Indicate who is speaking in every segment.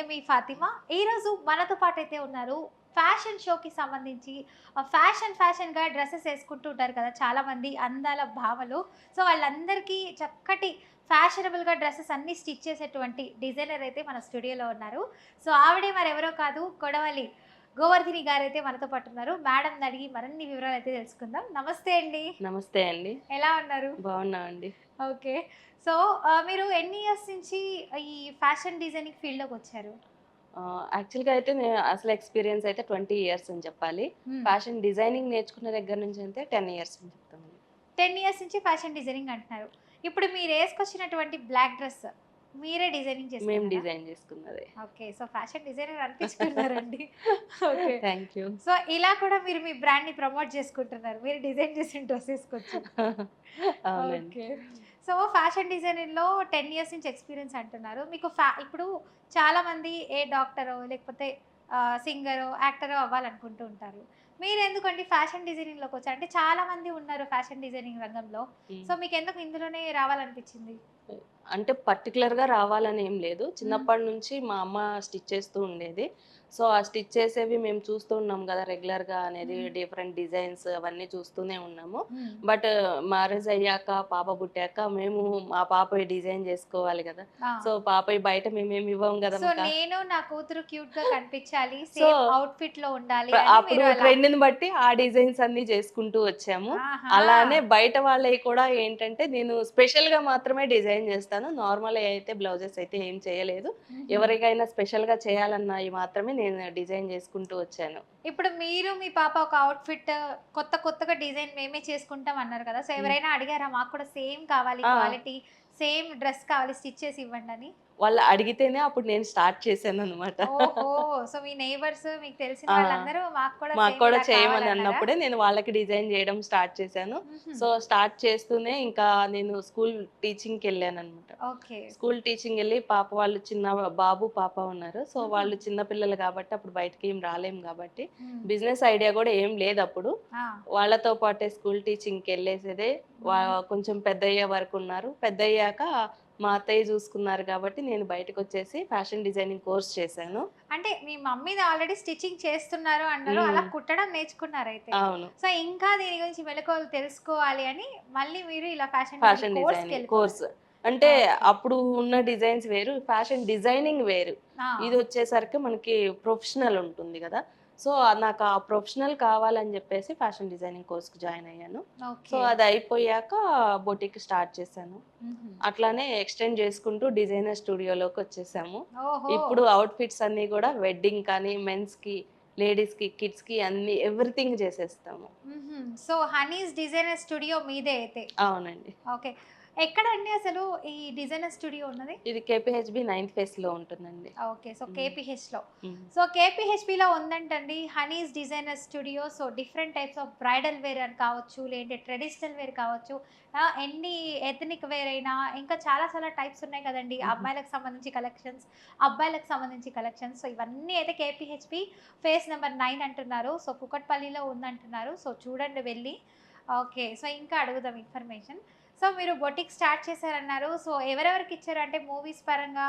Speaker 1: నేను మీ ఫాతిమా. ఈరోజు మనతో పాటైతే ఉన్నారు. ఫ్యాషన్ షోకి సంబంధించి ఫ్యాషన్‌గా డ్రెసెస్ యేసుకుంటూ ఉంటారు కదా! చాలామంది అందాల భామలు. సో, వాళ్ళందరికీ చక్కటి ఫ్యాషనబుల్‌గా డ్రెసెస్ అన్నీ స్టిచ్ చేసేటువంటి డిజైనర్ అయితే మన స్టూడియోలో ఉన్నారు. సో, ఆవిడే మరెవరో కాదు కొడవలి గోవర్ధిని గారైతే మనతో పాటు ఉన్నారు. మేడంని అడిగి మరిన్ని వివరాలైతే తెలుసుకుందాం. నమస్తే అండి.
Speaker 2: నమస్తే అండి.
Speaker 1: ఎలా ఉన్నారు?
Speaker 2: బాగున్నామండి.
Speaker 1: ఓకే. సో, మీరు ఎన్ని ఇయర్స్ నుంచి ఈ ఫ్యాషన్ డిజైనింగ్ ఫీల్డ్‌లోకొచ్చారు?
Speaker 2: యాక్చువల్‌గా అయితే అసలు ఎక్స్‌పీరియన్స్ అయితే 20 ఇయర్స్ అని చెప్పాలి.
Speaker 1: హ్మ్.
Speaker 2: ఫ్యాషన్ డిజైనింగ్ నేర్చుకున్న దగ్గర నుంచి అయితే 10 ఇయర్స్ అని చెప్తామండి.
Speaker 1: 10 ఇయర్స్ నుంచి ఫ్యాషన్ డిజైనింగ్ అంటున్నారు. ఇప్పుడు మీరేసుకొచ్చినటువంటి బ్లాక్ డ్రెస్ మీరే డిజైనింగ్
Speaker 2: మేము
Speaker 1: చేసుకున్నారా?
Speaker 2: డిజైన్ చేసుకున్నదే.
Speaker 1: ఓకే. సో, ఫ్యాషన్ డిజైనర్ అనిపించుకున్నారండి. ఓకే.
Speaker 2: Thank you.
Speaker 1: సో, ఇలా కూడా మీరు మీ బ్రాండ్‌ని ప్రమోట్ చేసుకుంటున్నారు. మీరు డిజైన్ చేసిన డ్రెస్ ఏసుకొచ్చి.
Speaker 2: అవునండి.
Speaker 1: ఓకే. సో, ఫ్యాషన్ డిజైనింగ్‌లో 10 ఇయర్స్ నుంచి ఎక్స్‌పీరియన్స్ అంటున్నారు. మీకు ఇప్పుడు చాలామంది ఏ డాక్టరో, లేకపోతే సింగరో, యాక్టరో అవ్వాలనుకుంటూ ఉంటారు. మీరెందుకండి ఫ్యాషన్ డిజైనింగ్‌లోకొచ్చారు? అంటే చాలామంది ఉన్నారు ఫ్యాషన్ డిజైనింగ్ రంగంలో. సో,
Speaker 2: హ్మ్.
Speaker 1: మీకెందుకు ఇందులోనే రావాలనిపించింది?
Speaker 2: అంటే పర్టిక్యులర్‌గా రావాలని ఏం లేదు.
Speaker 1: హ్మ్.
Speaker 2: చిన్నప్పటి నుంచి మా అమ్మ స్టిచ్ చేస్తూ ఉండేది. సో, ఆ స్టిచ్ చేసేవి మేము చూస్తూ ఉన్నాం గదా! రెగ్యులర్‌గా అనేది
Speaker 1: హ్మ్.
Speaker 2: డిఫరెంట్ డిజైన్స్ అవన్నీ చూస్తూనే ఉన్నాము.
Speaker 1: హ్మ్.
Speaker 2: బట్ మ్యారేజ్ అయ్యాక పాప పుట్టాక మేము మా పాపయి డిజైన్ జేసుకోవాలి గదా!
Speaker 1: ఆ!
Speaker 2: సో, పాపయి బయట మేమేమి ఇవ్వం గదా!
Speaker 1: సో,
Speaker 2: ఇంకా.
Speaker 1: నేను నా కూతురు క్యూట్‌గా కనిపించాలి.
Speaker 2: సో,
Speaker 1: సేమ్ అవుట్‌ఫిట్‌లో ఉండాలి అని
Speaker 2: అప్పుడు
Speaker 1: మీరు అలా
Speaker 2: ట్రెండ్‌ని బట్టి ఆ డిజైన్స్ అన్నీ చేసుకుంటూ వచ్చాము.
Speaker 1: ఆహా!
Speaker 2: అలానే బయట వాళ్ళయి కూడా ఏంటంటే నేను స్పెషల్‌గా మాత్రమే డిజైన్ జేస్తాను. నార్మల్ అయితే బ్లౌజెస్ అయితే ఏం చేయలేదు.
Speaker 1: హుహు.
Speaker 2: ఎవరికైనా స్పెషల్‌గా చేయాలన్నయి మాత్రమే నేను డిజైన్ చేసుకుంటూ వచ్చాను.
Speaker 1: ఇప్పుడు మీరు, మీ పాప ఒక అవుట్‌ఫిట్ కొత్తగా డిజైన్ మేమే చేసుకుంటాం అన్నారు కదా! సో,
Speaker 2: హ్మ్.
Speaker 1: ఎవరైనా అడిగారా? మాకు కూడా సేమ్ కావాలి
Speaker 2: ఆ!
Speaker 1: క్వాలిటీ, సేమ్ డ్రెస్ కావాలి స్టిచ్ చేసి ఇవ్వండని?
Speaker 2: వాళ్ళు అడిగితేనే అప్పుడు నేను స్టార్ట్ చేశాననమాట.
Speaker 1: ఓహో! సో, మీ నైబర్స్ మీకు తెలిసిన
Speaker 2: ఆ!
Speaker 1: వాళ్ళందరూ మాకు కూడా
Speaker 2: మాకు
Speaker 1: సేమ్
Speaker 2: కూడా
Speaker 1: ఇలా
Speaker 2: చేయమని
Speaker 1: కావాలన్నారా?
Speaker 2: అన్నప్పుడే నేను వాళ్ళకి డిజైన్ చేయడం స్టార్ట్ చేశాను.
Speaker 1: హుహు.
Speaker 2: సో, స్టార్ట్ చేస్తూనే ఇంకా నేను స్కూల్ టీచింగ్‌కెళ్ళాననమాట.
Speaker 1: ఓకే.
Speaker 2: స్కూల్ టీచింగెళ్ళి పాప వాళ్ళు చిన్న బాబు, పాప ఉన్నారు. సో,
Speaker 1: హుహు.
Speaker 2: వాళ్ళు చిన్న పిల్లలు గాబట్టి అప్పుడు బయటికేం రాలేము గాబట్టి,
Speaker 1: హ్మ్.
Speaker 2: బిజినెస్ ఐడియా గూడా ఏం లేదప్పుడు.
Speaker 1: ఆ!
Speaker 2: వాళ్ళతో పాటే స్కూల్ టీచింగ్‌కెళ్ళేసేదే.
Speaker 1: హుహు.
Speaker 2: కొంచెం పెద్దయ్యే వరకున్నారు. పెద్దయ్యాక మా అత్తయ్య జూసుకున్నారు గాబట్టి నేను బయటకొచ్చేసి ఫ్యాషన్ డిజైనింగ్ కోర్స్ చేశాను.
Speaker 1: అంటే మీ మమ్మీది ఆల్రెడీ స్టిచింగ్ చేస్తున్నారు అన్నారు. అలా
Speaker 2: హ్మ్.
Speaker 1: కుట్టడం నేర్చుకున్నారైతే.
Speaker 2: అవును.
Speaker 1: సో, ఇంకా దీని గురించి మెళకువలు తెలుసుకోవాలి అని మళ్ళీ మీరు ఇలా fashion designing
Speaker 2: fashion designing course.
Speaker 1: కోర్స్‌కెళ్ళిపోయారు.
Speaker 2: అంటే
Speaker 1: ఓకే.
Speaker 2: అప్పుడు ఉన్న డిజైన్స్ వేరు. ఫ్యాషన్ డిజైనింగ్ వేరు.
Speaker 1: ఆ!
Speaker 2: ఇదొచ్చేసరికి మనకి ప్రొఫెషనల్ ఉంటుంది గదా! సో, నాకు ఆ ప్రొఫెషనల్ కావాలని జెప్పేసి ఫ్యాషన్ డిజైనింగ్ కోర్స్‌కి జాయిన్ అయ్యాను. So,
Speaker 1: okay.
Speaker 2: అది అయిపోయాక బొటిక్ స్టార్ట్ చేశాను.
Speaker 1: హుహు.
Speaker 2: అట్లానే ఎక్స్‌టెండ్ చేసుకుంటూ డిజైనర్ స్టూడియోలోకొచ్చేసాము.
Speaker 1: ఓహో!
Speaker 2: ఇప్పుడు అవుట్‌ఫిట్స్ అన్నీ గూడా వెడ్డింగ్ కానీ, మెన్స్‌కి, లేడీస్‌కి, కిడ్స్‌కి అన్నీ ఎవ్రీథింగ్ చేసేస్తాము.
Speaker 1: హుహు. సో, హనీస్ డిజైనర్ స్టూడియో మీదే అయితే.
Speaker 2: అవునండి.
Speaker 1: ఓకే. ఎక్కడండి అసలు ఈ డిజైనర్ స్టూడియో ఉన్నది?
Speaker 2: ఇది కేపీహెచ్‌బీ 9థ్ ఫేస్‌లో ఉంటుందండి.
Speaker 1: ఓకే. So,
Speaker 2: hmm.
Speaker 1: కేపీహెచ్‌లో.
Speaker 2: హ్మ్.
Speaker 1: సో, కేపీహెచ్‌బీలో ఉందంటండి Honeys designer studio. So, different types of bridal wear అని కావచ్చు, లేదంటే ట్రెడిషనల్ వేర్ కావచ్చు. ఎన్ని ఎథనిక్ వేర్ అయినా ఇంకా చాలా చాలా టైప్స్ ఉన్నాయి కదండీ!
Speaker 2: హుహు.
Speaker 1: అమ్మాయిలకు సంబంధించి కలెక్షన్స్, అబ్బాయిలకు సంబంధించి కలెక్షన్స్. సో, ఇవన్నీ అయితే కేపీహెచ్‌బీ ఫేస్ నంబర్ 9 అంటున్నారు. సో, కూకట్పల్లిలో ఉందంటున్నారు. సో, చూడండి వెళ్లి. ఓకే. సో, ఇంకా అడుగుదాం ఇన్ఫర్మేషన్. సో, మీరు బొటిక్ స్టార్ట్ చేశారన్నారు. సో, ఎవరెవరికిచ్చారు? అంటే మూవీస్ పరంగా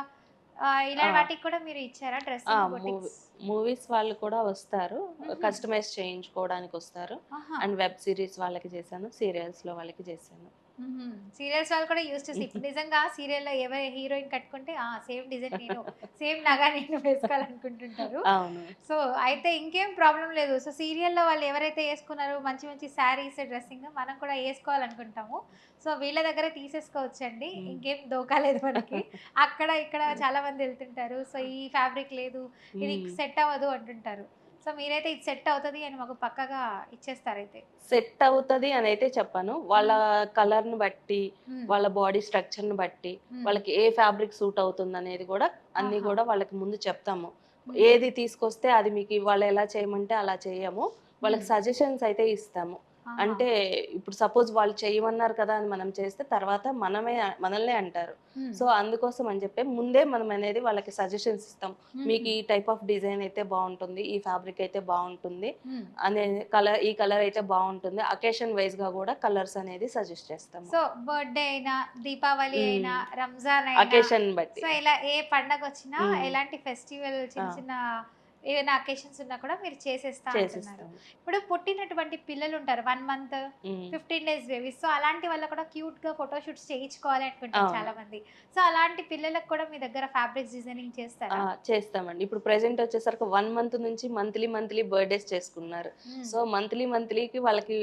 Speaker 1: ఇలా
Speaker 2: ఆ!
Speaker 1: వాటికి కూడా మీరు ఇచ్చారా
Speaker 2: ఆ!
Speaker 1: Dressing boutiques?
Speaker 2: మూవీస్ వాళ్ళు కూడా వస్తారు.
Speaker 1: హుహు.
Speaker 2: కస్టమైజ్ చేయించుకోవడానికొస్తారు.
Speaker 1: ఆహా!
Speaker 2: అండ్ వెబ్ సీరీస్ వాళ్ళకి చేశాను. సీరియల్స్‌లో వాళ్ళకి చేశాను.
Speaker 1: హుహు. సీరియల్స్ వాళ్ళు కూడా యూజ్ చేసి ఇప్పుడు నిజంగా సీరియల్‌లో ఎవరు హీరోయిన్ కట్టుకుంటే సేమ్ డిజైన్ నేను, సేమ్ నగ నేను వేసుకోవాలనుకుంటుంటారు.
Speaker 2: అవును.
Speaker 1: సో, అయితే ఇంకేం ప్రాబ్లమ్ లేదు. సో, సీరియల్‌లో వాళ్ళు ఎవరైతే యేసుకున్నారో మంచి మంచి శారీస్, డ్రెస్సింగ్ మనం కూడా యేసుకోవాలనుకుంటాము. సో, వీళ్ళ దగ్గర తీసేసుకోవచ్చండి.
Speaker 2: హ్మ్.
Speaker 1: ఇంకేం దోకా లేదు మనకి. అక్కడ, ఇక్కడ చాలా మంది ఎళ్తుంటారు. సో, ఈ ఫ్యాబ్రిక్ లేదు, ఇది
Speaker 2: హ్మ్.
Speaker 1: సెట్ అవ్వదు అంటుంటారు. సో, మీరైతే ఇది సెట్ అవుతది అని మాకు పక్కాగా ఇచ్చేస్తారైతే.
Speaker 2: సెట్ అవుతది అనైతే చెప్పను. వాళ్ళ
Speaker 1: హ్మ్.
Speaker 2: కలర్‌ని బట్టి,
Speaker 1: హ్మ్.
Speaker 2: వాళ్ళ బాడీ స్ట్రక్చర్‌ని బట్టి,
Speaker 1: హ్మ్.
Speaker 2: వాళ్ళకి ఏ ఫ్యాబ్రిక్ సూట్ అవుతుందనేది గూడా అన్నీ
Speaker 1: ఆహా!
Speaker 2: గూడా వాళ్ళకి ముందు చెప్తాము.
Speaker 1: హుహు.
Speaker 2: ఏది తీసుకొస్తే అది మీకు ఇవాళ ఎలా చేయమంటే అలా చేయము. వాళ్ళకి
Speaker 1: హ్మ్.
Speaker 2: సజెషన్స్ అయితే ఇస్తాము. అంటే ఇప్పుడు సపోజ్ వాళ్ళు చేయమన్నారు కదా అని మనం చేస్తే తర్వాత మనల్నే అంటారు. సో అందుకోసం అని చెప్పి ముందే మనం అనేది వాళ్ళకి సజెషన్స్ ఇస్తాం. మీకు ఈ టైప్ ఆఫ్ డిజైన్ అయితే బాగుంటుంది, ఈ ఫ్యాబ్రిక్ అయితే బాగుంటుంది అనే ఈ కలర్ అయితే బాగుంటుంది. అకేషన్ వైజ్ గా కూడా కలర్స్ అనేది సజెస్ట్ చేస్తాము.
Speaker 1: సో బర్త్డే అయినా, దీపావళి అయినా, రంజాన్ అయినా,
Speaker 2: అకేషన్ బట్టి.
Speaker 1: సో ఇలా ఏ పండగ వచ్చినా,
Speaker 2: మ్మ్.
Speaker 1: ఎలాంటి ఫెస్టివల్ చిన్న చిన్న ఏదైనా అకేషన్స్ ఉన్నా కూడా మీరు చేసేస్తా అంటున్నారు.
Speaker 2: చేసిస్తాము.
Speaker 1: ఇప్పుడు పుట్టినటువంటి పిల్లలు ఉంటారు 1 మంత్, 15 డేస్ బేబీస్. సో అలాంటి వాళ్ళకి కూడా క్యూట్ గా ఫోటో షూట్స్ చేయించుకోవాలి అనుకుంటారు
Speaker 2: అవును.
Speaker 1: చాలా మంది. సో అలాంటి పిల్లలకు కూడా మీ దగ్గర ఫ్యాబ్రిక్స్ డిజైనింగ్ చేస్తారా?
Speaker 2: చేస్తామండి. ఇప్పుడు ప్రెజెంట్ వచ్చేసరికి 1 మంత్ నుంచి మంత్లీ బర్త్డేస్ చేసుకున్నారు.
Speaker 1: మ్మ్.
Speaker 2: సో మంత్లీకి వాళ్ళకి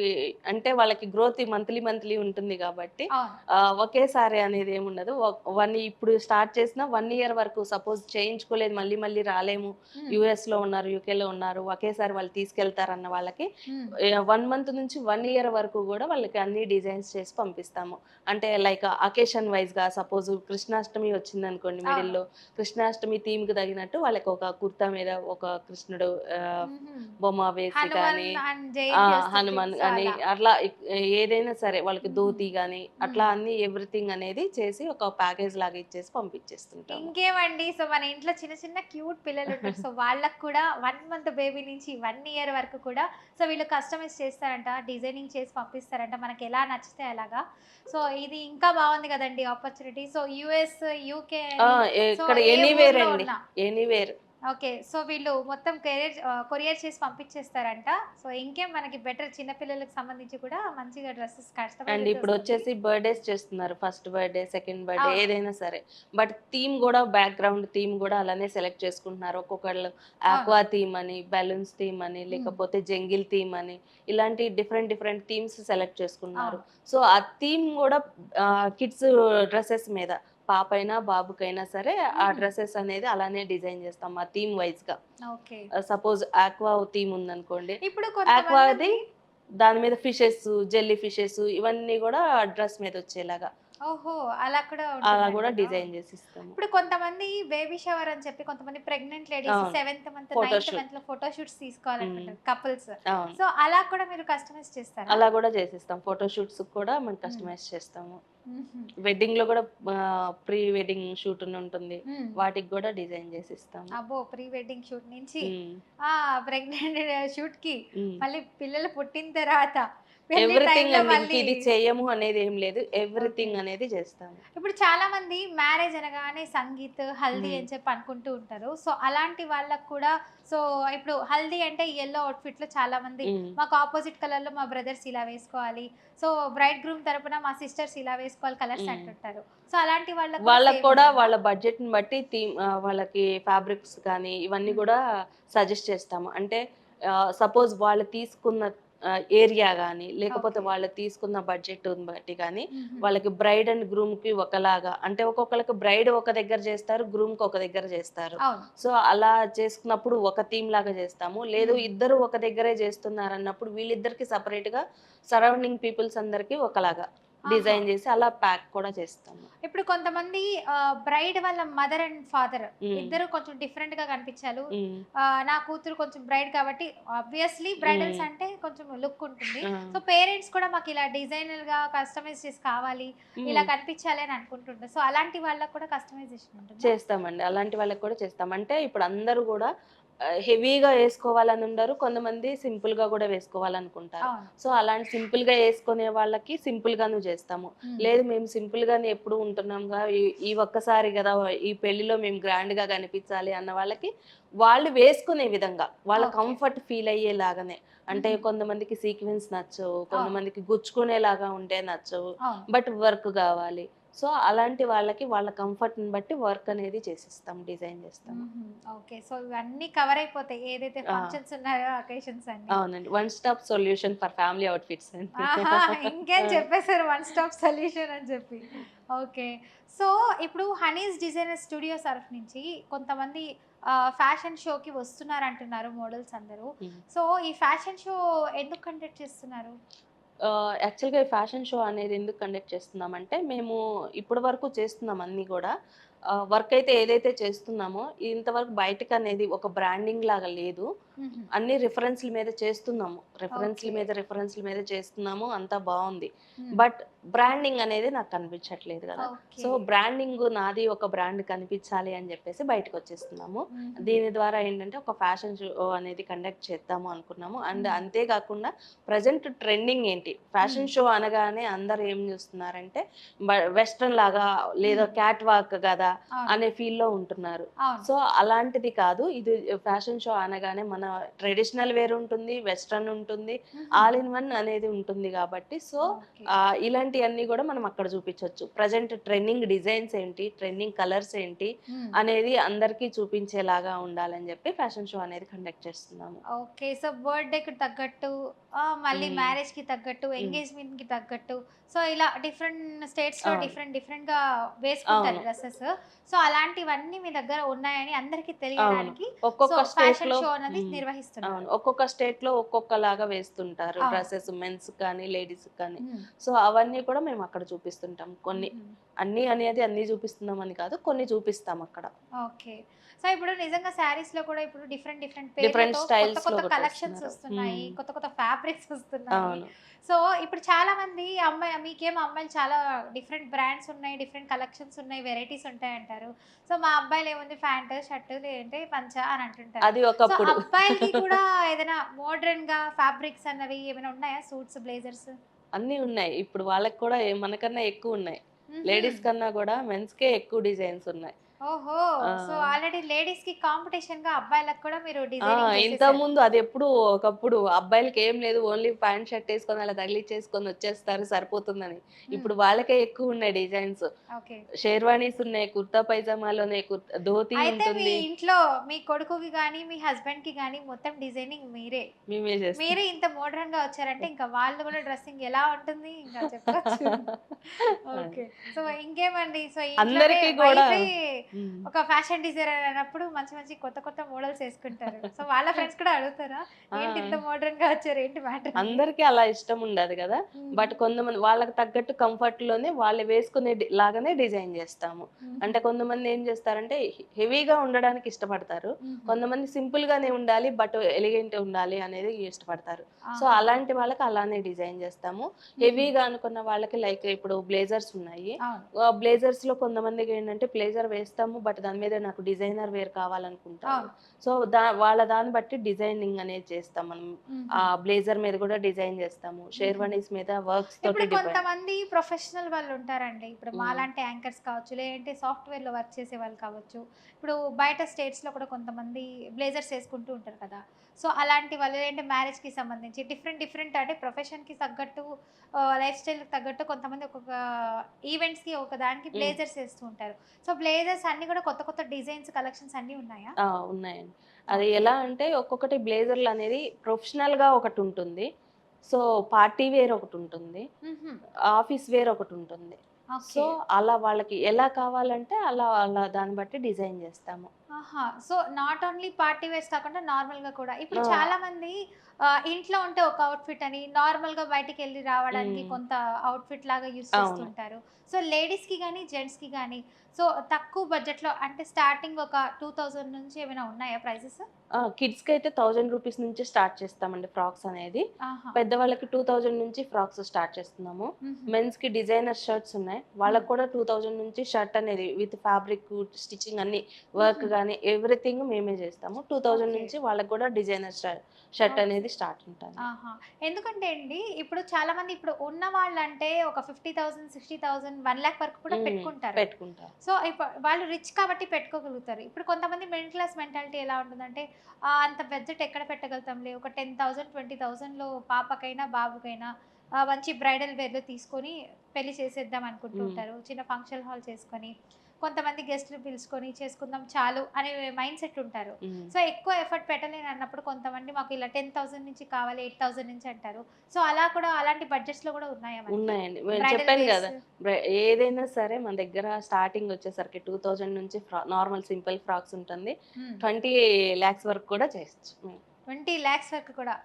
Speaker 2: అంటే వాళ్ళకి గ్రోత్ మంత్లీ ఉంటుంది కాబట్టి
Speaker 1: అవును.
Speaker 2: ఒకేసారి అనేది ఏముండదు. ఇప్పుడు స్టార్ట్ చేసిన 1 ఇయర్ వరకు సపోజ్ చేయించుకోలేదు, మళ్ళీ రాలేము,
Speaker 1: మ్మ్.
Speaker 2: యుఎస్ లో ఉన్నారు, యూకేలో ఉన్నారు, ఒకేసారి వాళ్ళు తీసుకెళ్తారన్న వాళ్ళకి
Speaker 1: మ్మ్.
Speaker 2: 1 మంత్ నుంచి 1 ఇయర్ వరకు కూడా వాళ్ళకి అన్ని డిజైన్స్ చేసి పంపిస్తాము. అంటే లైక్ అకేషన్ వైజ్ గా సపోజ్ కృష్ణాష్టమి వచ్చింది అనుకోండి, మిడిల్ లో కృష్ణాష్టమి థీమ్ కి తగినట్టు వాళ్ళకి ఒక కుర్తా మీద ఒక కృష్ణుడు
Speaker 1: మ్మ్.
Speaker 2: బొమ్మ వేసి కానీ,
Speaker 1: హనుమాన్ అండ్ జయంతి వస్తుంది.
Speaker 2: హనుమాన్
Speaker 1: సో
Speaker 2: కానీ
Speaker 1: అలా.
Speaker 2: అట్లా ఏదైనా సరే వాళ్ళకి
Speaker 1: మ్మ్.
Speaker 2: ధోతి కానీ అట్లా అన్ని ఎవ్రీథింగ్ అనేది చేసి ఒక ప్యాకేజ్ లాగా ఇచ్చేసి పంపించేస్తుంటాము.
Speaker 1: ఇంకేమండి, సో మన ఇంట్లో చిన్న చిన్న క్యూట్ పిల్లలు ఉంటారు. సో వాళ్ళకు కూడా 1 మంత్ బేబీ నుంచి 1 ఇయర్ వరకు కూడా సో వీళ్ళు కస్టమైజ్ చేస్తారంట, డిజైనింగ్ చేసి పంపిస్తారంట, మనకి ఎలా నచ్చితే అలాగా. సో ఇది ఇంకా బాగుంది కదండి ఆపర్చునిటీ. సో యుఎస్, యూకే,
Speaker 2: ఇక్కడ ఎనీవేర్ అండి, ఎనీవేర్.
Speaker 1: ఓకే. సో వీళ్ళు మొత్తం కొరియర్ చేసి పంపించేస్తారంట. సో ఇంకేం మనకి బెటర్, చిన్నపిల్లలకు సంబంధించి కూడా మంచిగా డ్రెస్సెస్
Speaker 2: అండ్
Speaker 1: కస్టమైజ్
Speaker 2: ఇప్పుడు వచ్చేసి బర్త్డేస్ చేస్తున్నారు, ఫస్ట్ బర్త్డే, సెకండ్ బర్త్డే,
Speaker 1: అవును.
Speaker 2: ఏదైనా సరే. బట్ థీమ్ కూడా బ్యాక్గ్రౌండ్ థీమ్ కూడా అలానే సెలెక్ట్ చేసుకుంటున్నారు. ఒక్కొక్కళ్ళు ఆక్వా థీమ్ అని, బెలూన్స్ థీమ్ అని, లేకపోతే జంగిల్ థీమ్ అని, ఇలాంటి డిఫరెంట్ థీమ్స్ సెలెక్ట్ చేసుకున్నారు. సో ఆ థీమ్ కూడా కిడ్స్ డ్రెస్సెస్ మీద పాపైనా బాబుకైనా సరే ఆ డ్రెస్సెస్ అనేది అలానే డిజైన్ చేస్తాం ఆ థీమ్ వైజ్ గా.
Speaker 1: ఓకే.
Speaker 2: సపోజ్ ఆక్వా థీమ్ ఉందనుకోండి,
Speaker 1: ఇప్పుడు
Speaker 2: ఆక్వాది దాని మీద ఫిషెస్, జెల్లీ ఫిషెస్ ఇవన్నీ కూడా డ్రెస్ మీద వచ్చేలాగా
Speaker 1: ఓహో, అలా కూడా
Speaker 2: అలా కూడా
Speaker 1: ఉంటుందంటారా?
Speaker 2: డిజైన్ చేసి ఇస్తాము.
Speaker 1: ఇప్పుడు కొంతమంది బేబీ షవర్ అని చెప్పి, కొంతమంది ప్రెగ్నెంట్ లేడీస్
Speaker 2: అవును.
Speaker 1: 7th month,
Speaker 2: Photo
Speaker 1: 9th
Speaker 2: shoot.
Speaker 1: Month లో ఫోటో షూట్స్ తీసుకోవాలనుకుంటారు కపుల్స్.
Speaker 2: అవును,
Speaker 1: సో అలా కూడా మీరు కస్టమైజ్ చేస్తారా?
Speaker 2: అలా కూడా చేసిస్తాం. ఫోటో షూట్స్ కూడా మనం కస్టమైజ్ చేస్తాము. వెడ్డింగ్ లో కూడా ప్రీ వెడ్డింగ్ షూట్ ఉంటుంది, వాటికి కూడా డిజైన్ చేసి ఇస్తాము.
Speaker 1: అబ్బో, ప్రీ వెడ్డింగ్ షూట్ నుంచి ప్రెగ్నెంట్ షూట్ కి, మళ్ళీ పిల్లలు పుట్టిన తర్వాత
Speaker 2: ఎవ్రీథింగ్ అండి, ఇది చేయము అనేది ఏం లేదు, ఎవ్రీథింగ్ అనేది చేస్తాము.
Speaker 1: ఇప్పుడు చాలా మంది మ్యారేజ్ అనగానే సంగీత్, హల్దీ అని చెప్పి అనుకుంటూ ఉంటారు. సో అలాంటి వాళ్ళకు కూడా, సో ఇప్పుడు హల్దీ అంటే ఎల్లో అవుట్ఫిట్ లో చాలా మంది మాకు ఆపోజిట్ కలర్ లో మా బ్రదర్స్ ఇలా వేసుకోవాలి, సో బ్రైడ్ గ్రూమ్ తరపున మా సిస్టర్స్ ఇలా వేసుకోవాలి కలర్స్ అంటుంటారు. సో అలాంటి
Speaker 2: వాళ్ళకి కూడా వాళ్ళ బడ్జెట్ ని బట్టి థీమ్, వాళ్ళకి ఫ్యాబ్రిక్స్ కానీ ఇవన్నీ కూడా సజెస్ట్ చేస్తాము. అంటే సపోజ్ వాళ్ళు తీసుకున్న ఏరియా కానీ, లేకపోతే వాళ్ళు తీసుకున్న బడ్జెట్ బట్టి కానీ వాళ్ళకి బ్రైడ్ అండ్ గ్రూమ్ కి ఒకలాగా, అంటే ఒక్కొక్కరికి బ్రైడ్ ఒక దగ్గర చేస్తారు, గ్రూమ్ కి ఒక దగ్గర చేస్తారు. సో అలా చేసుకున్నప్పుడు ఒక థీమ్ లాగా చేస్తాము. లేదు ఇద్దరు ఒక దగ్గరే చేస్తున్నారు అన్నప్పుడు వీళ్ళిద్దరికి సపరేట్ గా సరౌండింగ్ పీపుల్స్ అందరికి ఒకలాగా డిజైన్ చేసి అలా ప్యాక్ కూడా చేస్తాము.
Speaker 1: ఇప్పుడు కొంతమంది బ్రైడ్ వాళ్ళ మదర్ అండ్ ఫాదర్ ఇద్దరు కొంచెం డిఫరెంట్ గా కనిపించారు. నా కూతురు కొంచెం బ్రైడ్ కాబట్టి ఆబ్వియస్లీ బ్రైడల్స్ అంటే కొంచెం లుక్ ఉంటుంది. సో పేరెంట్స్ కూడా మాకు ఇలా డిజైనర్ గా కస్టమైజ్ చేసి కావాలి, ఇలా కనిపించాలి అని అనుకుంటుంటారు. సో అలాంటి వాళ్ళకి కూడా కస్టమైజేషన్ ఉంటుంది.
Speaker 2: చేస్తామండి, అలాంటి వాళ్ళకి కూడా చేస్తాం. అంటే ఇప్పుడు అందరూ కూడా హెవీగా వేసుకోవాలని ఉండరు, కొంతమంది సింపుల్ గా కూడా వేసుకోవాలనుకుంటారు. సో అలాంటి సింపుల్ గా వేసుకునే వాళ్ళకి సింపుల్ గాను చేస్తాము. లేదు మేము సింపుల్ గానే ఎప్పుడు ఉంటున్నాంగా, ఈ ఒక్కసారి కదా ఈ పెళ్లిలో మేము గ్రాండ్ గా కనిపించాలి అన్న వాళ్ళకి వాళ్ళు వేసుకునే విధంగా వాళ్ళ కంఫర్ట్ ఫీల్ అయ్యేలాగానే. అంటే కొంతమందికి సీక్వెన్స్ నచ్చవు, కొంతమందికి గుచ్చుకునేలాగా ఉంటే నచ్చవు, బట్ వర్క్ కావాలి. సో అలాంటి వాళ్ళకి వాళ్ళ కంఫర్ట్ ని బట్టి వర్క్ అనేది చేసిస్తాం, డిజైన్ చేస్తాం.
Speaker 1: ఓకే. సో ఇవన్నీ కవర్ అయిపోతాయి ఏదైతే ఫంక్షన్స్ ఉన్నాయో, అకేషన్స్ అన్ని.
Speaker 2: అవునండి, one stop solution for family outfits అండి.
Speaker 1: ఇంకేం చెప్పేశారు, వన్ స్టాప్ సొల్యూషన్ అని చెప్పి. ఓకే. సో ఇప్పుడు హనీస్ డిజైనర్ స్టూడియో తరఫు నుంచి కొంతమంది ఫ్యాషన్ షోకి వస్తున్నారు అంటున్నారు మోడల్స్ అందరూ. సో ఈ ఫ్యాషన్ షో ఎందుకు కండక్ట్ చేస్తున్నారు?
Speaker 2: యాక్చువల్గా ఈ ఫ్యాషన్ షో అనేది ఎందుకు కండక్ట్ చేస్తున్నామంటే, మేము ఇప్పటి వరకు చేస్తున్నాం అన్నీ కూడా వర్క్ అయితే ఏదైతే చేస్తున్నామో ఇంతవరకు బయటకు అనేది ఒక బ్రాండింగ్ లాగా లేదు. అన్ని రిఫరెన్స్ల మీద చేస్తున్నాము. రిఫరెన్స్ల మీద చేస్తున్నాము. అంతా బాగుంది. బట్ బ్రాండింగ్ అనేది నాకు కనిపించట్లేదు కదా. సో బ్రాండింగ్ నాది ఒక బ్రాండ్ కనిపించాలి అని చెప్పేసి బయటకు వచ్చేస్తున్నాము. దీని ద్వారా ఏంటంటే ఒక ఫ్యాషన్ షో అనేది కండక్ట్ చేద్దాము అనుకున్నాము. అండ్ అంతేకాకుండా ప్రజెంట్ ట్రెండింగ్ ఏంటి, ఫ్యాషన్ షో అనగానే అందరు ఏం చూస్తున్నారంటే వెస్ట్రన్ లాగా లేదా క్యాట్ వాక్ కదా అనే ఫీల్ లో ఉంటున్నారు. సో అలాంటిది కాదు. ఇది ఫ్యాషన్ షో అనగానే మన ట్రెడిషనల్ వేర్ ఉంటుంది, వెస్ట్రన్ ఉంటుంది, ఆల్ ఇన్ వన్ అనేది ఉంటుంది కాబట్టి సో ఇలాంటివన్నీ కూడా మనం అక్కడ చూపించవచ్చు. ప్రజెంట్ ట్రెండింగ్ డిజైన్స్ ఏంటి, ట్రెండింగ్ కలర్స్ ఏంటి అనేది అందరికీ చూపించేలాగా ఉండాలని చెప్పి ఫ్యాషన్ షో అనేది కండక్ట్ చేస్తున్నాము.
Speaker 1: ఓకే. సో బర్త్‌డే కి తగ్గట్టు, మళ్ళీ మ్యారేజ్ కి తగ్గట్టు, ఎంగేజ్మెంట్ కి తగ్గట్టు, సో ఇలా డిఫరెంట్ స్టేట్స్ లో డిఫరెంట్ గా వేసుకుంటారు డ్రెస్సెస్. సో అలాంటివన్నీ మీ దగ్గర ఉన్నాయని అందరికి తెలియడానికి
Speaker 2: ఒక్కొక్క స్టేట్ లో
Speaker 1: షో అనేది నిర్వహిస్తున్నారు.
Speaker 2: ఒక్కొక్క స్టేట్ లో ఒక్కొక్కలాగా వేస్తుంటారు డ్రెస్సెస్, మెన్స్ కానీ లేడీస్ కానీ. సో అవన్నీ కూడా మేము అక్కడ చూపిస్తుంటాం. కొన్ని అన్ని చూపిస్తున్నాం అని కాదు, కొన్ని చూపిస్తాం అక్కడ.
Speaker 1: ఓకే. సో ఇప్పుడు నిజంగా శారీస్ లో కూడా ఇప్పుడు డిఫరెంట్
Speaker 2: స్టైల్స్
Speaker 1: కొత్త కలెక్షన్స్ వస్తున్నాయి, కొత్త ఫ్యాబ్రిక్స్ వస్తున్నాయి. సో ఇప్పుడు చాలా మంది మీకేమో అమ్మాయిలు చాలా డిఫరెంట్ బ్రాండ్స్ ఉన్నాయి, డిఫరెంట్ కలెక్షన్స్ ఉన్నాయి, వెరైటీస్ ఉంటాయి అంటారు. సో మా అబ్బాయిలు ఏముంది ప్యాంట్ షర్ట్ లేదంటే పంచ అని అంటుంటారు.
Speaker 2: అది ఒకప్పుడు.
Speaker 1: అబ్బాయిలకి కూడా ఏదైనా మోడర్న్ గా ఫ్యాబ్రిక్స్ అన్నవి ఏమైనా ఉన్నాయా? సూట్స్, బ్లేజర్స్
Speaker 2: అన్ని ఉన్నాయి. ఇప్పుడు వాళ్ళకి కూడా మనకన్నా ఎక్కువ ఉన్నాయి. లేడీస్ కన్నా కూడా మెన్స్ కే ఎక్కువ డిజైన్స్ ఉన్నాయి.
Speaker 1: ఓహో! సో ఆల్రెడీ లేడీస్ కి కాంపిటీషన్ గా అబ్బాయిలకు కూడా మీరు డిజైనింగ్
Speaker 2: ఇంత
Speaker 1: చేసేసారు.
Speaker 2: ముందు అది ఎప్పుడు ఒకప్పుడు అబ్బాయిలకి ఏం లేదు, ఓన్లీ ప్యాంట్ షర్ట్ వేసుకొని అలా తగిలిచ్చేసుకొని వచ్చేస్తారు సరిపోతుందని. ఇప్పుడు వాళ్ళకే ఎక్కువ ఉన్నాయి డిజైన్స్.
Speaker 1: ఓకే.
Speaker 2: షేర్వాణీస్ ఉన్నాయి, కుర్తా పైజామాలోనే ధోతి
Speaker 1: అయితే మీ
Speaker 2: ఉంటుంది.
Speaker 1: ఇంట్లో మీ కొడుకుకి గాని, మీ హస్బెండ్ కి గాని మొత్తం డిజైనింగ్ మీరే.
Speaker 2: మేమే చేస్తాం.
Speaker 1: మీరే ఇంత మోడర్న్ గా వచ్చారంటే ఇంకా వాళ్ళు కూడా డ్రెస్సింగ్ ఎలా ఉంటుంది ఇంకా చెప్పొచ్చు. ఓకే. సో ఇంకేమండి, సో
Speaker 2: అందరికీ కూడా
Speaker 1: ఒక ఫ్యాషన్ డిజైనర్ అన్నప్పుడు మంచి కొత్త మోడల్స్ వేసుకుంటారు. సో వాళ్ళ ఫ్రెండ్స్ కూడా అడుగుతారా, ఏంటి ఇంత మోడర్న్ గా వచ్చారు, ఏంటి మ్యాటర్?
Speaker 2: అందరికీ అలా ఇష్టం ఉండదు కదా. బట్ కొంతమంది వాళ్ళకి తగ్గట్టు కంఫర్ట్ లోనే వాళ్ళు వేసుకునే లాగానే డిజైన్ చేస్తాము. అంటే కొంతమంది ఏం చేస్తారంటే హెవీగా ఉండడానికి ఇష్టపడతారు, కొంతమంది సింపుల్ గానే ఉండాలి బట్ ఎలిగెంట్ ఉండాలి అనేది ఇష్టపడతారు. సో అలాంటి వాళ్ళకి అలానే డిజైన్ చేస్తాము. హెవీగా అనుకున్న వాళ్ళకి లైక్ ఇప్పుడు బ్లేజర్స్ ఉన్నాయి. బ్లేజర్స్ లో కొంతమందికి ఏంటంటే బ్లేజర్ వేస్తాము బట్ దాని మీద నాకు డిజైనర్ వేర్ కావాలనుకుంటాను. సో వాళ్ళ దాన్ని బట్టి డిజైనింగ్ అనేది చేస్తాం మనం. ఆ బ్లేజర్ మీద కూడా డిజైన్ చేస్తాము, షేర్వానీస్ మీద వర్క్స్ తోటి.
Speaker 1: కొంతమంది ప్రొఫెషనల్ వాళ్ళు ఉంటారండి, ఇప్పుడు మాలాంటి యాంకర్స్ కావచ్చు, లేదంటే సాఫ్ట్వేర్ లో వర్క్ చేసే వాళ్ళు కావచ్చు. ఇప్పుడు బయట స్టేట్స్ లో కూడా కొంతమంది బ్లేజర్స్ వేసుకుంటూ ఉంటారు కదా. సో అలాంటి వాళ్ళు ఏంటంటే మ్యారేజ్ కి సంబంధించి డిఫరెంట్ అంటే ప్రొఫెషన్ కి తగ్గట్టు, లైఫ్ స్టైల్ కి తగ్గట్టు కొంతమంది ఒక్కొక్క ఈవెంట్స్ కి ఒక దానికి బ్లేజర్స్ వేస్తూ ఉంటారు. సో బ్లేజర్స్ అన్ని కూడా కొత్త డిజైన్స్, కలెక్షన్స్ అన్ని ఉన్నాయా?
Speaker 2: ఉన్నాయండి. అది ఎలా అంటే ఒక్కొక్కటి బ్లేజర్లు అనేది ప్రొఫెషనల్ గా ఒకటి ఉంటుంది, సో పార్టీ వేర్ ఒకటి ఉంటుంది, ఆఫీస్ వేర్ ఒకటి ఉంటుంది. సో అలా వాళ్ళకి ఎలా కావాలంటే అలా దాన్ని బట్టి డిజైన్ చేస్తాము.
Speaker 1: So not only party wears కాకుండా నార్మల్ గా కూడా ఇప్పుడు చాలా మంది ఇంట్లో ఉంటే ఒక అవుట్ఫిట్ అని, నార్మల్ గా బయటికి వెళ్ళి రావడానికి కొంత అవుట్ఫిట్ లాగా యూస్ చేస్తుంటారు. సో లేడీస్ కి కానీ జెంట్స్ కి కానీ సో తక్కువ బడ్జెట్ లో అంటే స్టార్టింగ్ ఒక 2000 నుంచి ఏమైనా ఉన్నాయా ప్రైసెస్?
Speaker 2: కిడ్స్ కి అయితే 1000 రూపీస్ నుంచి స్టార్ట్ చేస్తామండి ఫ్రాక్స్ అనేది. పెద్దవాళ్ళకి 2000 నుంచి ఫ్రాక్స్ స్టార్ట్ చేస్తున్నాము. మెన్స్ కి డిజైనర్ షర్ట్స్ ఉన్నాయి, వాళ్ళకి కూడా 2000 నుంచి షర్ట్ అనేది విత్ ఫ్యాబ్రిక్, స్టిచ్చింగ్ అన్ని వర్క్ గానీ ఎవ్రీథింగ్ మేమే చేస్తాము. 2000 నుంచి వాళ్ళకి కూడా డిజైనర్ షర్ట్ అనేది స్టార్ట్ ఉంటుంది.
Speaker 1: ఎందుకంటే అండి ఇప్పుడు చాలా మంది ఇప్పుడు ఉన్న వాళ్ళంటే ఒక 50,000, 60,000, 1 lakh వరకు కూడా పెట్టుకుంటారు. సో ఇప్పుడు వాళ్ళు రిచ్ కాబట్టి పెట్టుకోగలుగుతారు. ఇప్పుడు కొంతమంది మిడిల్ క్లాస్ మెంటాలిటీ ఎలా ఉంటుందంటే అంత బడ్జెట్ ఎక్కడ పెట్టగలుగుతాంలే, ఒక 10,000, 20,000లో పాపకైనా బాబుకైనా మంచి బ్రైడల్ వేర్లు తీసుకొని పెళ్లి చేసేద్దాం అనుకుంటుంటారు. చిన్న ఫంక్షన్ హాల్ చేసుకొని కొంతమంది గెస్ట్లు పిలుచుకొని చేసుకుందాం చాలు అనే మైండ్ సెట్ ఉంటారు. సో ఎక్కువ ఎఫర్ట్ పెట్టలేని అన్నప్పుడు కొంతమంది మాకు ఇలా 10,000 నుంచి కావాలి, 8,000 నుంచి అంటారు. సో అలా కూడా అలాంటి బడ్జెట్స్ లో కూడా ఉన్నాయా?
Speaker 2: ఉన్నాయండి, చెప్పాను కదా. ఏదైనా సరే మన దగ్గర స్టార్టింగ్ వచ్చేసరికి 2000 నుంచి నార్మల్ సింపుల్ ఫ్రాక్స్ ఉంటుంది, 20 lakhs వరకు కూడా చేయొచ్చు.
Speaker 1: 20 lakhs వరకు కూడా.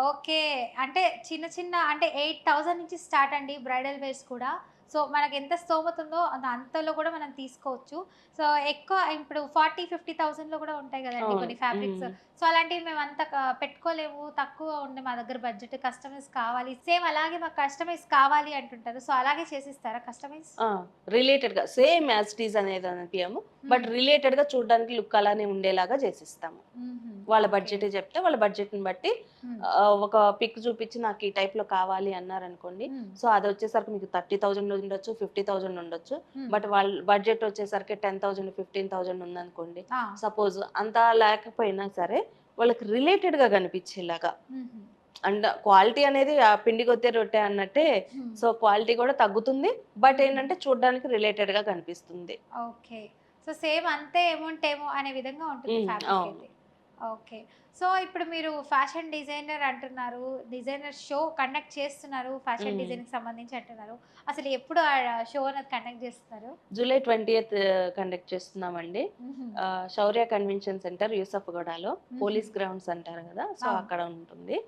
Speaker 1: ఓకే. అంటే చిన్న చిన్న అంటే 8,000 నుంచి స్టార్ట్ అండి బ్రైడల్ వేర్స్ కూడా. సో, మనకెంత స్తోమత ఉందో అంతలో కూడా మనం తీసుకోవచ్చు. సో, ఎక్కువ ఇప్పుడు 40, 50,000లో కూడా ఉంటాయి గదండీ
Speaker 2: అవును.
Speaker 1: కొన్ని ఫ్యాబ్రిక్స్.
Speaker 2: హ్మ్.
Speaker 1: సో, అలాంటివి మేము అంత పెట్టుకోలేము. తక్కువ ఉంది మా దగ్గర బడ్జెట్. కస్టమైజ్ కావాలి. సేమ్ అలాగే మాకు కస్టమైజ్ కావాలి అంటుంటారు. సో, అలాగే చేసిస్తారా కస్టమైజ్?
Speaker 2: ఆ! రిలేటెడ్‌గా సేమ్ యాజ్ ఇట్ ఈజ్ అనేది అనిపియము. బట్
Speaker 1: హ్మ్.
Speaker 2: రిలేటెడ్‌గా చూడడానికి లుక్ అలానే ఉండేలాగా చేసిస్తాము.
Speaker 1: హుహు.
Speaker 2: వాళ్ళ
Speaker 1: ఓకే.
Speaker 2: బడ్జెట్ చెప్తే వాళ్ళ బడ్జెట్‌ని బట్టి
Speaker 1: హ్మ్.
Speaker 2: ఒక పిక్ చూపించి నాకు ఈ టైప్‌లో కావాలి అన్నారనుకోండి.
Speaker 1: హ్మ్.
Speaker 2: సో, అదొచ్చేసరికి మీకు 30,000 ఉండొచ్చు, 50,000 ఉండొచ్చు.
Speaker 1: హ్మ్.
Speaker 2: బట్ వాళ్ళ బడ్జెట్ వచ్చేసరికి 10,000, 15,000 ఉందనుకోండి.
Speaker 1: ఆ!
Speaker 2: సపోజ్ అంత లేకపోయినా సరే వాళ్ళకి రిలేటెడ్‌గా కనిపించేలాగా.
Speaker 1: హుహు.
Speaker 2: అండ్ క్వాలిటీ అనేది ఆ పిండి కొద్దే రొట్టె అన్నట్టే.
Speaker 1: హ్మ్.
Speaker 2: సో, క్వాలిటీ కూడా తగ్గుతుంది. బట్
Speaker 1: హుహు.
Speaker 2: ఏంటంటే చూడడానికి రిలేటెడ్‌గా కనిపిస్తుంది.
Speaker 1: ఓకే. సో, సేమ్ అంతే అమౌంట్ ఏమో అనే విధంగా ఉంటుంది ఫ్యాబ్రిక్
Speaker 2: అవును.
Speaker 1: అయితే. ఓకే. సో, ఇప్పుడు మీరు ఫ్యాషన్ డిజైనర్ అంటున్నారు. డిజైనర్ షో కండక్ట్ చేస్తున్నారు. ఫ్యాషన్
Speaker 2: హ్మ్.
Speaker 1: డిజైన్‌కి సంబంధించి అంటున్నారు. అసలు ఎప్పుడు ఆ షో అనేది కండక్ట్ చేస్తున్నారు?
Speaker 2: జూలై 20థ్ కండక్ట్ చేస్తున్నామండి.
Speaker 1: హుహు.
Speaker 2: శౌర్య కన్వెన్షన్ సెంటర్ యూసఫ్‌గూడలో
Speaker 1: హుహు.
Speaker 2: పోలీస్ గ్రౌండ్స్ అంటారు గదా! సో,
Speaker 1: అవును.
Speaker 2: అక్కడ ఉంటుంది.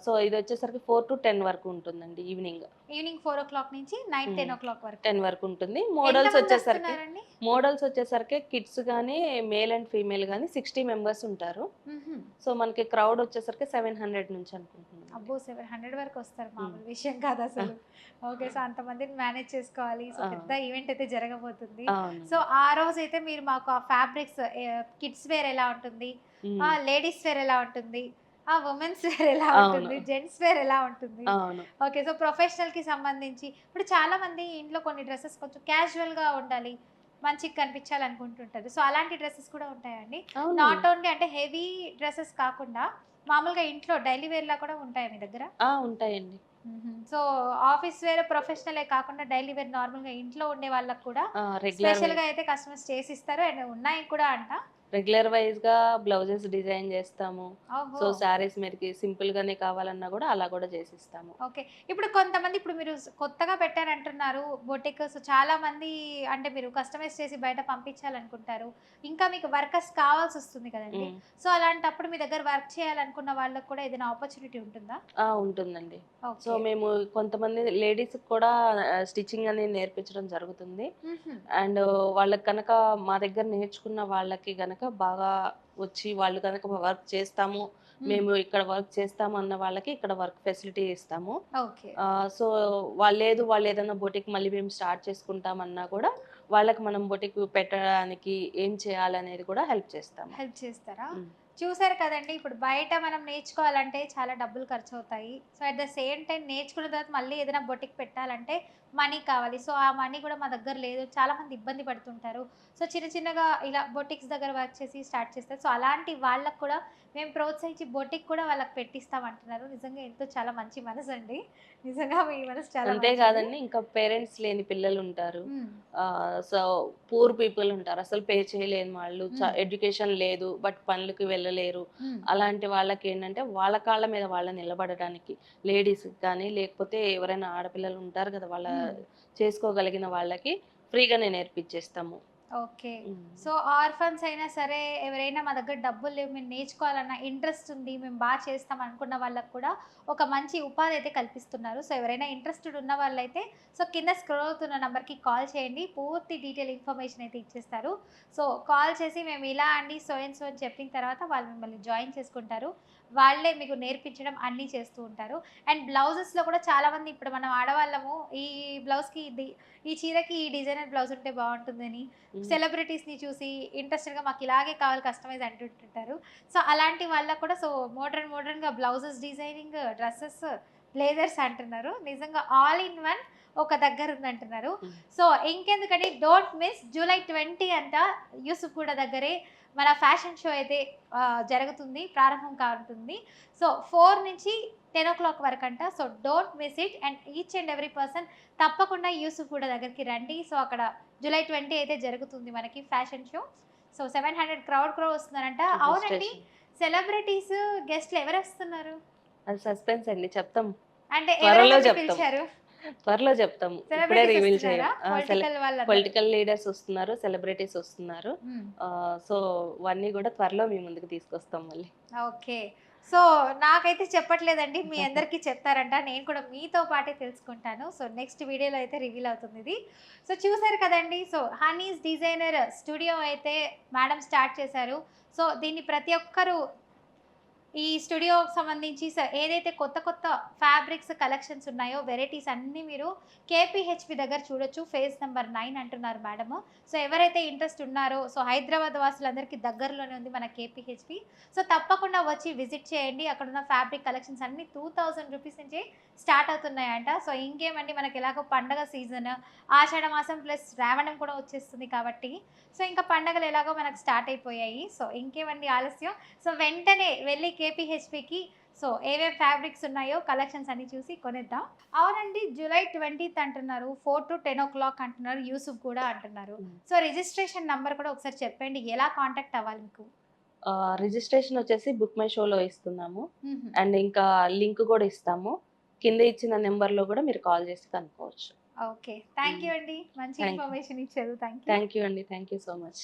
Speaker 2: సో, ఇదొచ్చేసరికి 4-10 వరకు ఉంటుందండి ఈవినింగ్.
Speaker 1: ఈవినింగ్ 4:00 నుంచి నైట్
Speaker 2: హ్మ్.
Speaker 1: 10:00 వరకు.
Speaker 2: 10 వరకు ఉంటుంది.
Speaker 1: ఎంతమందొస్తున్నారండి?
Speaker 2: మోడల్స్ వచ్చేసరికి కిడ్స్ గాని, మేల్ అండ్ ఫీమేల్ గాని 60 మెంబర్స్ ఉంటారు.
Speaker 1: హుహు.
Speaker 2: సో, మనకి క్రౌడ్ వచ్చేసరికి 700 నుంచి అనుకుంటున్నానండి.
Speaker 1: అబ్బో! 700 వరకొస్తారు.
Speaker 2: హ్మ్.
Speaker 1: మామూలు విషయం కాదసలు. ఓకే. సో, అంతమందిని మేనేజ్ చేసుకోవాలి. సో,
Speaker 2: ఆ!
Speaker 1: పెద్ద ఈవెంట్ అయితే జరగబోతుంది. సో,
Speaker 2: అవునండి.
Speaker 1: ఆ రోజైతే మీరు మాకు ఆ ఫ్యాబ్రిక్స్ కిడ్స్ వేర్ ఎలా ఉంటుంది?
Speaker 2: హ్మ్.
Speaker 1: లేడీస్ వేర్ ఎలా ఉంటుంది? వుమెన్స్ వేర్ ఎలా
Speaker 2: అవును.
Speaker 1: ఉంటుంది? జెంట్స్ వేర్ ఎలా ఉంటుంది?
Speaker 2: అవును.
Speaker 1: ఓకే. సో, ప్రొఫెషనల్‌కి సంబంధించి ఇప్పుడు చాలామంది ఇంట్లో కొన్ని డ్రెసెస్ కొంచెం క్యాజువల్‌గా ఉండాలి. మంచిగా కనిపించాలనుకుంటుంటారు. సో, అలాంటి డ్రెసెస్ కూడా ఉంటాయా అండి?
Speaker 2: అవునండి.
Speaker 1: నాట్ ఓన్లీ అంటే హెవీ డ్రెసెస్ కాకుండా మామూలుగా ఇంట్లో డైలీ వేర్‌లా కూడా ఉంటాయా మీ దగ్గర?
Speaker 2: ఉంటాయండి.
Speaker 1: హుహు. సో, ఆఫీస్ వేర్, ప్రొఫెషనలే కాకుండా డైలీ వేర్ నార్మల్‌గా ఇంట్లో ఉండే వాళ్ళకి కూడా
Speaker 2: రెగ్యులర్
Speaker 1: స్పెషల్‌గా అయితే కస్టమైజ్ చేసిస్తారు. అండ్ ఉన్నాయి కూడా అంట.
Speaker 2: రెగ్యులర్ వైస్‌గా బ్లౌజెస్ డిజైన్ జేస్తాము. సో,
Speaker 1: ఓహో!
Speaker 2: శారీస్ మీదకి సింపుల్‌గానే కావాలన్నా గూడా అలా గూడా జేసిస్తాము.
Speaker 1: ఓకే. ఇప్పుడు కొంతమంది ఇప్పుడు మీరు కొత్తగా పెట్టారంటున్నారు బొటిక్. సో, చాలామంది అంటే మీరు కస్టమైజ్ చేసి బయట పంపించాలనుకుంటారు. ఇంకా మీకు వర్కర్స్ కావాల్సొస్తుంది కదండీ!
Speaker 2: హ్మ్.
Speaker 1: సో, అలాంటప్పుడు మీ దగ్గర వర్క్ చేయాలనుకున్న వాళ్ళకి కూడా ఏదైనా ఆపర్చునిటీ ఉంటుందా?
Speaker 2: ఉంటుందండి. So,
Speaker 1: okay.
Speaker 2: మేము కొంతమంది లేడీస్‌కి కూడా స్టిచ్చింగ్ అనేది నేర్పించడం జరుగుతుంది.
Speaker 1: హుహు.
Speaker 2: అండ్ వాళ్ళకి గనక మా దగ్గర నేర్చుకున్న వాళ్ళకి గనక బాగా వచ్చి వాళ్ళు గనక వర్క్ చేస్తాము,
Speaker 1: హ్మ్.
Speaker 2: మేము ఇక్కడ వర్క్ చేస్తాము అన్న వాళ్ళకి ఇక్కడ వర్క్ ఫెసిలిటీ ఇస్తాము.
Speaker 1: ఓకే.
Speaker 2: సో, వాళ్ళేదన్నా బొటిక్ మళ్ళీ మేము స్టార్ట్ చేసుకుంటామన్నా కూడా వాళ్ళకి మనం బొటిక్ పెట్టడానికి ఏం చేయాలనేది కూడా హెల్ప్ చేస్తాము.
Speaker 1: హెల్ప్ చేస్తారా?
Speaker 2: హ్మ్.
Speaker 1: చూసారు కదండీ! ఇప్పుడు బయట మనం నేర్చుకోవాలంటే చాలా డబ్బులు ఖర్చవుతాయి. So, at the same time నేర్చుకున్న తర్వాత మళ్ళీ ఏదైనా బొటిక్ పెట్టాలంటే మనీ కావాలి. సో, ఆ మనీ కూడా మా దగ్గర లేదు. చాలామంది ఇబ్బంది పడుతుంటారు. సో, చిన్న చిన్నగా ఇలా బొటిక్స్ దగ్గర వర్క్ చేసి స్టార్ట్ చేస్తారు. సో, అలాంటి వాళ్ళకి కూడా మేము ప్రోత్సహించి బొటిక్ కూడా వాళ్ళకి పెట్టిస్తామంటున్నారు. నిజంగా ఎంతో చాలా మంచి మనసండి. నిజంగా మీ మనసు చాలా
Speaker 2: అంతే
Speaker 1: మంచిది.
Speaker 2: కాదండి. ఇంకా పేరెంట్స్ లేని పిల్లలుంటారు.
Speaker 1: హ్మ్.
Speaker 2: సో, పూర్ పీపుల్ ఉంటారు. అసలు పే చేయలేని వాళ్ళు.
Speaker 1: హ్మ్.
Speaker 2: ఎడ్యుకేషన్ లేదు. బట్ పనులకి వెళ్ళలేరు.
Speaker 1: హ్మ్.
Speaker 2: అలాంటి వాళ్ళకేంటంటే వాళ్ళ కాళ్ళ మీద వాళ్ళు నిలబడడానికి లేడీస్‌కి కానీ, లేకపోతే ఎవరైనా ఆడపిల్లలు ఉంటారు కదా!
Speaker 1: హ్మ్.
Speaker 2: చేసుకోగలిగిన వాళ్ళకి ఫ్రీగానే నేర్పించేస్తాము.
Speaker 1: ఓకే.
Speaker 2: హ్మ్.
Speaker 1: సో, ఆర్ఫన్స్ అయినా సరే, ఎవరైనా మా దగ్గర డబ్బులు లేవు, మేము నేర్చుకోవాలన్న ఇంట్రెస్ట్ ఉంది, మేము చేస్తాం అనుకున్న వాళ్ళకి కూడా ఒక మంచి ఉపాధి అయితే కల్పిస్తున్నారు. సో, ఎవరైనా ఇంట్రెస్టెడ్ ఉన్న వాళ్ళైతే సో, కింద స్క్రోల్ అవుతున్న నంబర్‌కి కాల్ చేయండి. పూర్తి డీటెయిల్ ఇన్ఫర్మేషన్ అయితే ఇచ్చేస్తారు. సో, కాల్ చేసి మేము ఇలా అండి సో అండ్ సో అని చెప్పిన తర్వాత వాళ్ళు మిమ్మల్ని జాయిన్ చేసుకుంటారు. వాళ్ళే మీకు నేర్పించడం అన్నీ చేస్తూ ఉంటారు. అండ్ బ్లౌజెస్‌లో కూడా చాలామంది ఇప్పుడు మనం ఆడవాళ్ళము ఈ బ్లౌజ్‌కి ఈ చీరకి ఈ డిజైనర్ బ్లౌజ్ ఉంటే బావుంటుందని
Speaker 2: హ్మ్.
Speaker 1: సెలబ్రిటీస్‌ని చూసి ఇంట్రెస్టెడ్‌గా మాకిలాగే కావాలి కస్టమైజ్ అంటుంటుంటారు. సో, అలాంటి వాళ్ళకి కూడా సో, మోడర్న్‌గా బ్లౌజెస్ డిజైనింగ్, డ్రెసెస్, బ్లేజర్స్ అంటున్నారు. నిజంగా ఆల్ ఇన్ వన్ ఒక దగ్గరుందంటున్నారు.
Speaker 2: హ్మ్.
Speaker 1: సో, ఇంకెందుకండి డోంట్ మిస్ జూలై 20 అంట యూసుఫ్‌గూడ దగ్గరే మన ఫ్యాషన్ షో అయితే జరుగుతుంది. ప్రారంభం కానుంటుంది. సో, 4 నుంచి 10:00 వరకంట. So, don't miss it. And each and every person తప్పకుండా యూసుఫ్‌గూడ దగ్గరికి రండి. సో, అక్కడ జూలై 20 అయితే జరుగుతుంది మనకి ఫ్యాషన్ షో. సో, 700 క్రౌడ్ కూడా వస్తున్నారంట. అవునండి.
Speaker 2: రిజిస్ట్రేషన్.
Speaker 1: సెలబ్రిటీస్, గెస్ట్‌లు ఎవరొస్తున్నారు?
Speaker 2: అది సస్పెన్స్ అండి. చెప్తాం.
Speaker 1: అంటే
Speaker 2: త్వరలో
Speaker 1: ఎవరెవరిని
Speaker 2: చెప్తాం.
Speaker 1: పిలిచారు?
Speaker 2: త్వరలో చెప్తాము. ఇప్పుడే
Speaker 1: సెలబ్రిటీస్
Speaker 2: రివీల్ చేయం.
Speaker 1: వస్తున్నారా? పొలిటికల్ వాళ్ళందరూ.
Speaker 2: పొలిటికల్ లీడర్స్ వస్తున్నారు. సెలబ్రిటీస్ వస్తున్నారు.
Speaker 1: హ్మ్.
Speaker 2: సో, ఇవన్నీ గూడా త్వరలో మీ ముందుకు తీసుకొస్తాం మళ్ళీ.
Speaker 1: ఓకే. సో నాకైతే చెప్పట్లేదండి, మీ అందరికీ చెప్తారంట. నేను కూడా మీతో పాటే తెలుసుకుంటాను. సో నెక్స్ట్ వీడియోలో అయితే రివీల్ అవుతుంది ఇది. సో చూసారు కదండి. సో హనీస్ డిజైనర్ స్టూడియో అయితే మేడం స్టార్ట్ చేశారు. సో దీన్ని ప్రతి ఒక్కరు ఈ స్టూడియోకి సంబంధించి ఏదైతే కొత్త కొత్త ఫ్యాబ్రిక్స్ కలెక్షన్స్ ఉన్నాయో వెరైటీస్ అన్నీ మీరు కేపీహెచ్పి దగ్గర చూడొచ్చు. ఫేజ్ నెంబర్ 9 అంటున్నారు మేడం. సో ఎవరైతే ఇంట్రెస్ట్ ఉన్నారో, సో హైదరాబాద్ వాసులందరికీ దగ్గరలోనే ఉంది మన కేపీహెచ్పి. సో తప్పకుండా వచ్చి విజిట్ చేయండి. అక్కడ ఉన్న ఫ్యాబ్రిక్ కలెక్షన్స్ అన్నీ 2000 రూపీస్ నుంచి స్టార్ట్ అవుతున్నాయంట. సో ఇంకేమండి, మనకి ఎలాగో పండగ సీజన్, ఆషాఢ మాసం ప్లస్ శ్రావణం కూడా వచ్చేస్తుంది కాబట్టి సో ఇంకా పండగలు ఎలాగో మనకు స్టార్ట్ అయిపోయాయి. సో ఇంకేమండి ఆలస్యం. సో వెంటనే వెళ్ళి కేపీహెచ్పికి సో ఏవే ఫ్యాబ్రిక్స్ ఉన్నాయో కలెక్షన్స్ అన్ని చూసి కొనేద్దాం. అవునండి, జూలై 20th అంటున్నారు, 4 to 10 o'clock అంటున్నారు, యూసుఫ్ కూడా అంటున్నారు. సో రిజిస్ట్రేషన్ నంబర్ కూడా ఒకసారి చెప్పండి, ఎలా కాంటాక్ట్ అవ్వాలి మీకు?
Speaker 2: రిజిస్ట్రేషన్ వచ్చేసి బుక్ మై షోలో ఇస్తున్నాము. అండ్ ఇంకా లింక్ కూడా ఇస్తాము. కింద ఇచ్చిన నెంబర్లో కూడా మీరు కాల్ చేసి కనుక్కోవచ్చు.
Speaker 1: ఓకే, థ్యాంక్ యూ అండి, మంచి
Speaker 2: Thank you.
Speaker 1: ఇన్ఫర్మేషన్ ఇచ్చారు. Thank you.
Speaker 2: థ్యాంక్ యూ అండి. Thank you so much.